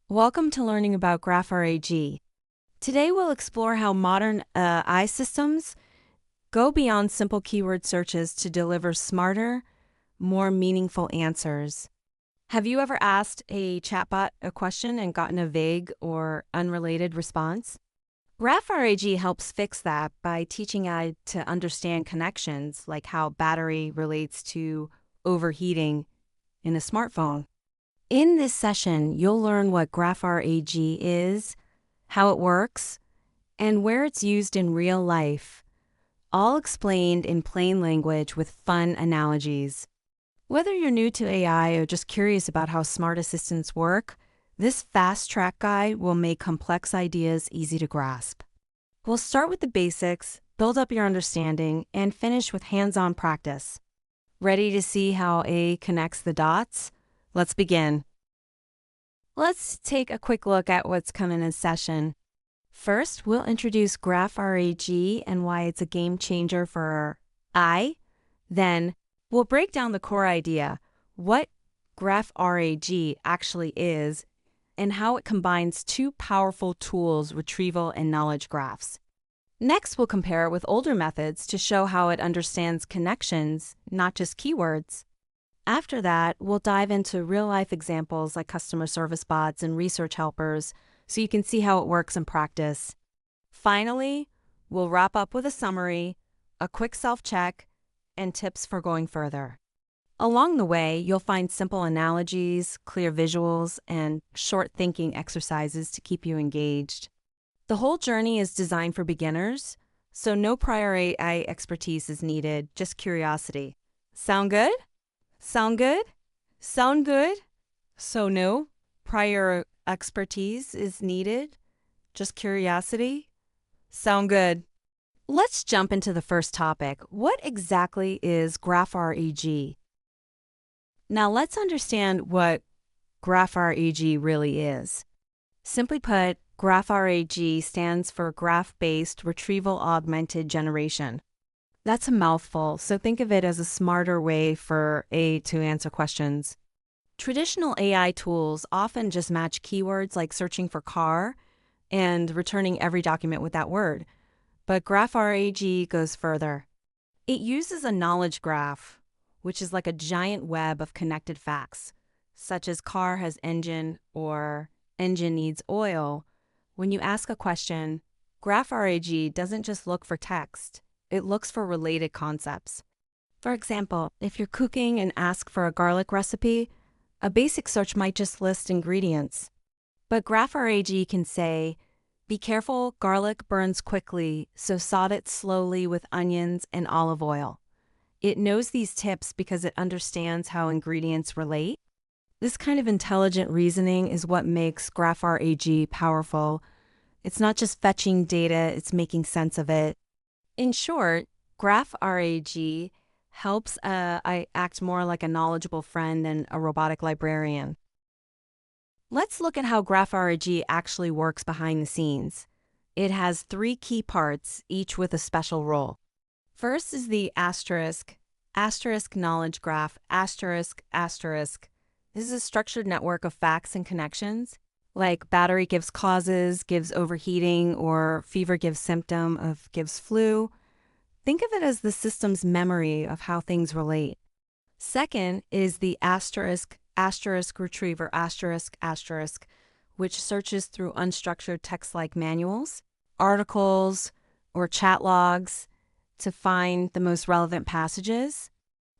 Welcome to learning about GraphRAG. Today we'll explore how modern AI systems go beyond simple keyword searches to deliver smarter, more meaningful answers. Have you ever asked a chatbot a question and gotten a vague or unrelated response? GraphRAG helps fix that by teaching AI to understand connections, like how battery relates to overheating in a smartphone. In this session, you'll learn what GraphRAG is, how it works, and where it's used in real life, all explained in plain language with fun analogies. Whether you're new to AI or just curious about how smart assistants work, this fast-track guide will make complex ideas easy to grasp. We'll start with the basics, build up your understanding, and finish with hands-on practice. Ready to see how AI connects the dots? Let's begin. Let's take a quick look at what's coming in session. First, we'll introduce GraphRAG and why it's a game changer for AI. Then, we'll break down the core idea, what GraphRAG actually is, and how it combines two powerful tools, retrieval and knowledge graphs. Next, we'll compare it with older methods to show how it understands connections, not just keywords. After that, we'll dive into real-life examples like customer service bots and research helpers so you can see how it works in practice. Finally, we'll wrap up with a summary, a quick self-check, and tips for going further. Along the way, you'll find simple analogies, clear visuals, and short thinking exercises to keep you engaged. The whole journey is designed for beginners, so no prior AI expertise is needed, just curiosity. Sound good? Sound good? Sound good? So no prior expertise is needed, just curiosity? Sound good. Let's jump into the first topic. What exactly is GraphRAG? Now let's understand what GraphRAG really is. Simply put, GraphRAG stands for Graph-Based Retrieval Augmented Generation. That's a mouthful, so think of it as a smarter way for AI to answer questions. Traditional AI tools often just match keywords like searching for car and returning every document with that word. But GraphRAG goes further. It uses a knowledge graph, which is like a giant web of connected facts, such as car has engine or engine needs oil. When you ask a question, GraphRAG doesn't just look for text. It looks for related concepts. For example, if you're cooking and ask for a garlic recipe, a basic search might just list ingredients. But GraphRAG can say, be careful, garlic burns quickly, so saute it slowly with onions and olive oil. It knows these tips because it understands how ingredients relate. This kind of intelligent reasoning is what makes GraphRAG powerful. It's not just fetching data, it's making sense of it. In short, GraphRAG helps I act more like a knowledgeable friend than a robotic librarian. Let's look at how GraphRAG actually works behind the scenes. It has three key parts, each with a special role. First is the asterisk knowledge graph, asterisk. This is a structured network of facts and connections, like battery gives causes, gives overheating, or fever gives symptom of gives flu. Think of it as the system's memory of how things relate. Second is the asterisk retriever, which searches through unstructured text-like manuals, articles, or chat logs to find the most relevant passages.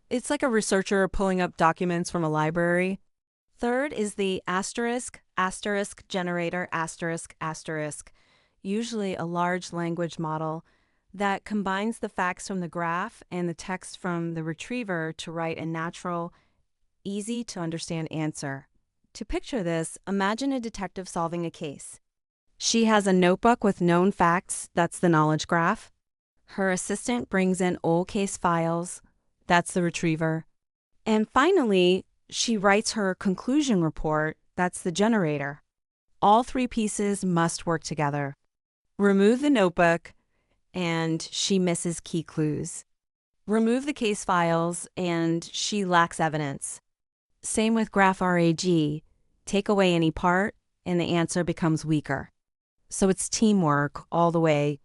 It's like a researcher pulling up documents from a library. Third is the asterisk generator, usually a large language model that combines the facts from the graph and the text from the retriever to write a natural, easy-to-understand answer. To picture this, imagine a detective solving a case. She has a notebook with known facts, that's the knowledge graph. Her assistant brings in old case files, that's the retriever. And finally, she writes her conclusion report, that's the generator. All three pieces must work together. Remove the notebook, and she misses key clues. Remove the case files, and she lacks evidence. Same with GraphRAG. Take away any part, and the answer becomes weaker. So it's teamwork all the way.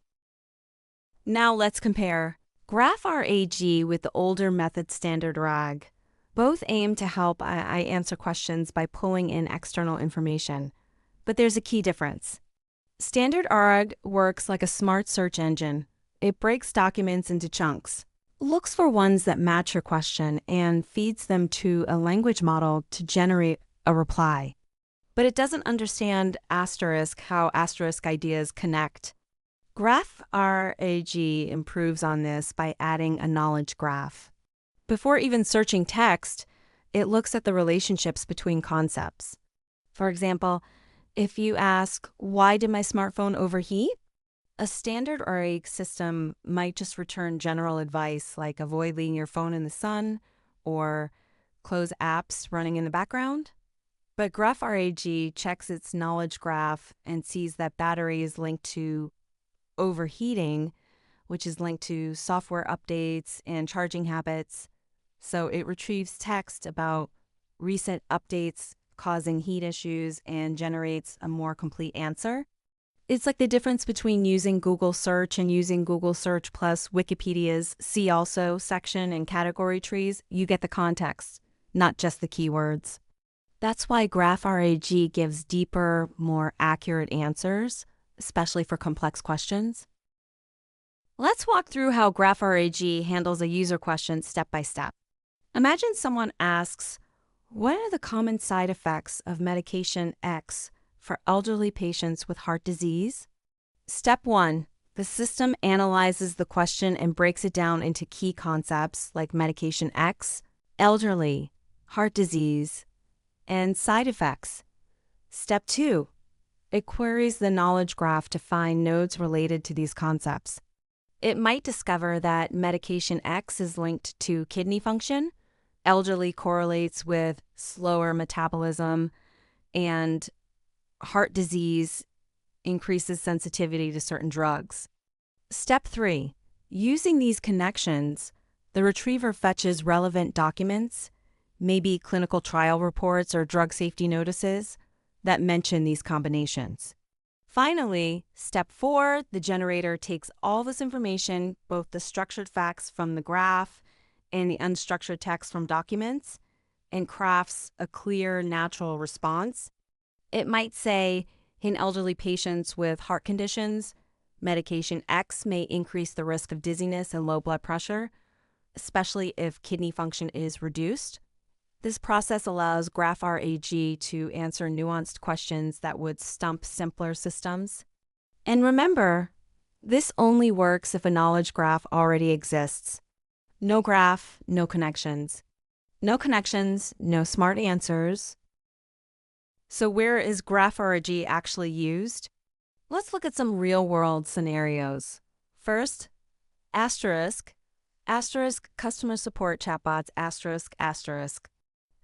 Now let's compare GraphRAG with the older method StandardRAG. Both aim to help I answer questions by pulling in external information. But there's a key difference. StandardRAG works like a smart search engine. It breaks documents into chunks, looks for ones that match your question, and feeds them to a language model to generate a reply. But it doesn't understand how asterisk ideas connect. GraphRAG improves on this by adding a knowledge graph. Before even searching text, it looks at the relationships between concepts. For example, if you ask, "Why did my smartphone overheat?" a standard RAG system might just return general advice like avoid leaving your phone in the sun or close apps running in the background. But GraphRAG checks its knowledge graph and sees that battery is linked to overheating, which is linked to software updates and charging habits. So it retrieves text about recent updates causing heat issues and generates a more complete answer. It's like the difference between using Google Search and using Google Search plus Wikipedia's See Also section and category trees. You get the context, not just the keywords. That's why GraphRAG gives deeper, more accurate answers, especially for complex questions. Let's walk through how GraphRAG handles a user question step by step. Imagine someone asks, "What are the common side effects of medication X for elderly patients with heart disease?" Step 1. The system analyzes the question and breaks it down into key concepts like medication X, elderly, heart disease, and side effects. Step 2. It queries the knowledge graph to find nodes related to these concepts. It might discover that medication X is linked to kidney function, elderly correlates with slower metabolism, and heart disease increases sensitivity to certain drugs. Step 3. Using these connections, the retriever fetches relevant documents, maybe clinical trial reports or drug safety notices, that mention these combinations. Finally, step 4, the generator takes all this information, both the structured facts from the graph and the unstructured text from documents, and crafts a clear, natural response. It might say, in elderly patients with heart conditions, medication X may increase the risk of dizziness and low blood pressure, especially if kidney function is reduced. This process allows GraphRAG to answer nuanced questions that would stump simpler systems. And remember, this only works if a knowledge graph already exists. No graph, no connections. No connections, no smart answers. So where is GraphRAG actually used? Let's look at some real-world scenarios. First, asterisk customer support chatbots, asterisk.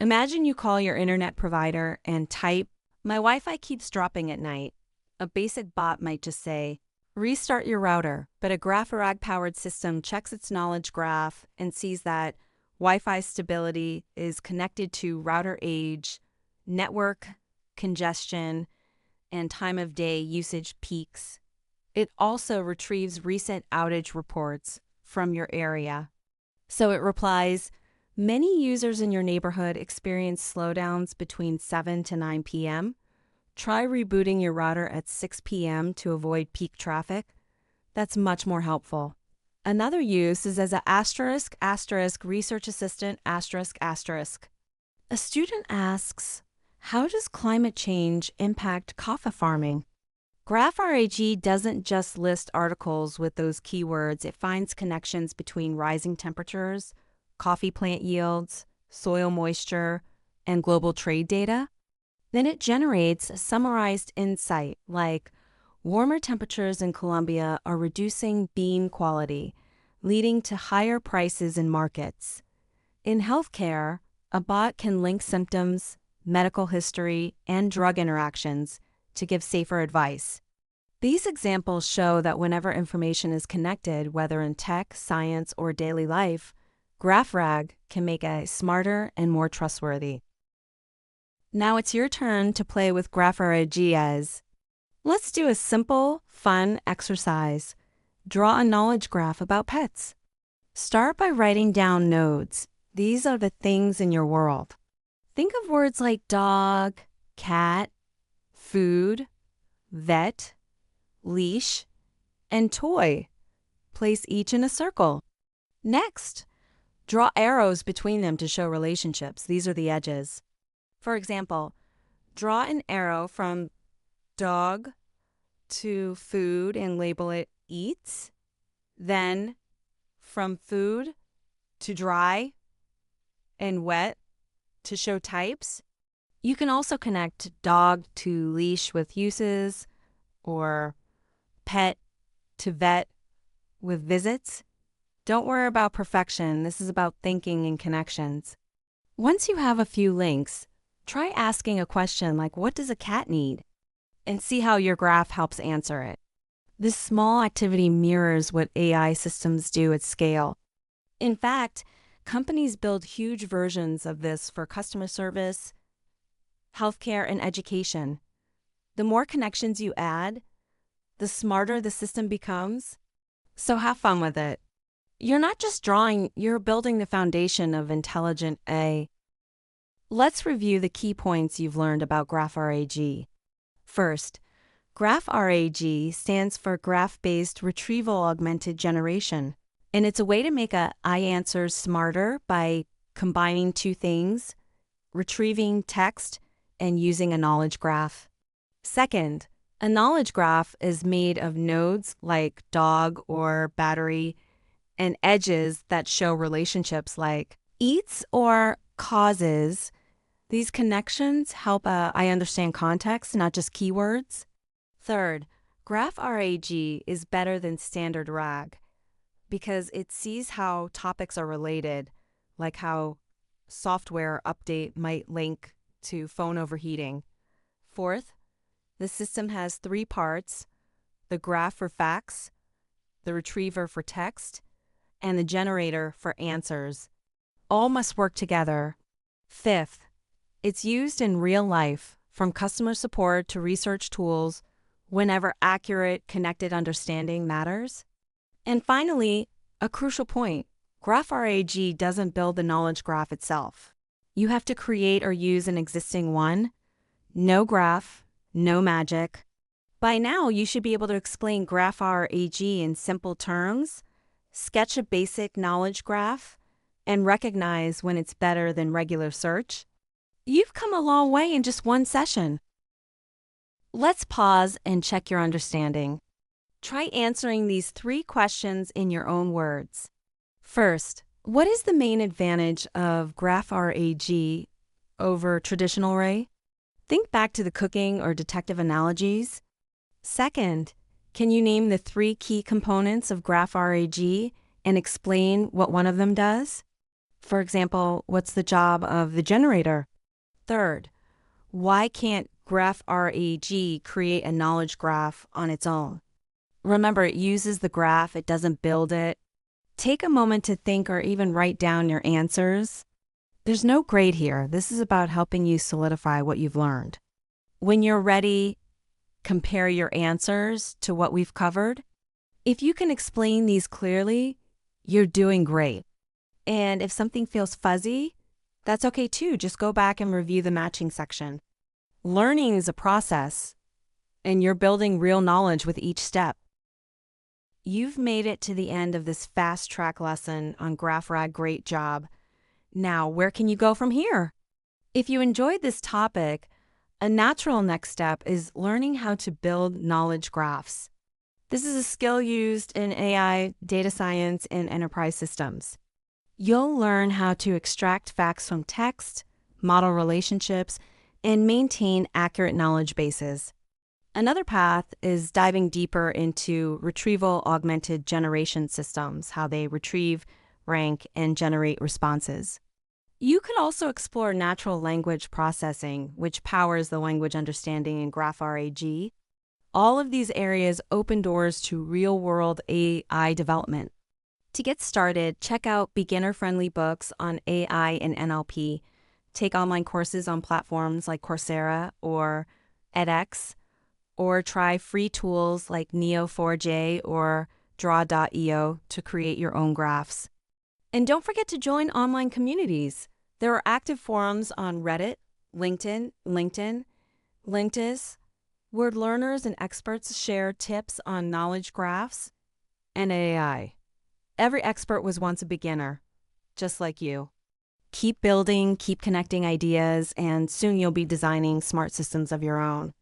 Imagine you call your internet provider and type, "My Wi-Fi keeps dropping at night." A basic bot might just say, "Restart your router," but a GraphRAG-powered system checks its knowledge graph and sees that Wi-Fi stability is connected to router age, network congestion, and time of day usage peaks. It also retrieves recent outage reports from your area. So it replies, "Many users in your neighborhood experience slowdowns between 7 to 9 p.m. Try rebooting your router at 6 p.m. to avoid peak traffic." That's much more helpful. Another use is as an asterisk research assistant asterisk. A student asks, "How does climate change impact coffee farming?" GraphRAG doesn't just list articles with those keywords. It finds connections between rising temperatures, coffee plant yields, soil moisture, and global trade data. Then it generates a summarized insight like, warmer temperatures in Colombia are reducing bean quality, leading to higher prices in markets. In healthcare, a bot can link symptoms, medical history, and drug interactions to give safer advice. These examples show that whenever information is connected, whether in tech, science, or daily life, GraphRAG can make it smarter and more trustworthy. Now it's your turn to play with GraphRAG. Let's do a simple, fun exercise. Draw a knowledge graph about pets. Start by writing down nodes. These are the things in your world. Think of words like dog, cat, food, vet, leash, and toy. Place each in a circle. Next, draw arrows between them to show relationships. These are the edges. For example, draw an arrow from dog to food and label it eats. Then from food to dry and wet to show types. You can also connect dog to leash with uses or pet to vet with visits. Don't worry about perfection. This is about thinking and connections. Once you have a few links, try asking a question like, what does a cat need? And see how your graph helps answer it. This small activity mirrors what AI systems do at scale. In fact, companies build huge versions of this for customer service, healthcare, and education. The more connections you add, the smarter the system becomes. So have fun with it. You're not just drawing, you're building the foundation of intelligent AI. Let's review the key points you've learned about GraphRAG. First, GraphRAG stands for Graph-Based Retrieval Augmented Generation, and it's a way to make answers smarter by combining two things, retrieving text and using a knowledge graph. Second, a knowledge graph is made of nodes like dog or battery and edges that show relationships like eats or causes. These connections help I understand context, not just keywords. Third, GraphRAG is better than standard RAG because it sees how topics are related, like how software update might link to phone overheating. Fourth, the system has 3 parts: the graph for facts, the retriever for text, and the generator for answers. All must work together. Fifth, it's used in real life, from customer support to research tools, whenever accurate, connected understanding matters. And finally, a crucial point, GraphRAG doesn't build the knowledge graph itself. You have to create or use an existing one. No graph, no magic. By now, you should be able to explain GraphRAG in simple terms, sketch a basic knowledge graph, and recognize when it's better than regular search. You've come a long way in just one session. Let's pause and check your understanding. Try answering these 3 questions in your own words. First, what is the main advantage of GraphRAG over traditional array? Think back to the cooking or detective analogies. Second, can you name the 3 key components of GraphRAG and explain what one of them does? For example, what's the job of the generator? Third, why can't GraphRAG create a knowledge graph on its own? Remember, it uses the graph, it doesn't build it. Take a moment to think or even write down your answers. There's no grade here. This is about helping you solidify what you've learned. When you're ready, compare your answers to what we've covered. If you can explain these clearly, you're doing great. And if something feels fuzzy, that's okay too. Just go back and review the matching section. Learning is a process, and you're building real knowledge with each step. You've made it to the end of this fast track lesson on GraphRAG. Great job. Now, where can you go from here? If you enjoyed this topic, a natural next step is learning how to build knowledge graphs. This is a skill used in AI, data science, and enterprise systems. You'll learn how to extract facts from text, model relationships, and maintain accurate knowledge bases. Another path is diving deeper into retrieval augmented generation systems, how they retrieve, rank, and generate responses. You could also explore natural language processing, which powers the language understanding in GraphRAG. All of these areas open doors to real-world AI development. To get started, check out beginner-friendly books on AI and NLP. take online courses on platforms like Coursera or edX, or try free tools like Neo4j or Draw.io to create your own graphs. And don't forget to join online communities. There are active forums on Reddit, LinkedIn, Linkedis, where learners and experts share tips on knowledge graphs and AI. Every expert was once a beginner, just like you. Keep building, keep connecting ideas, and soon you'll be designing smart systems of your own.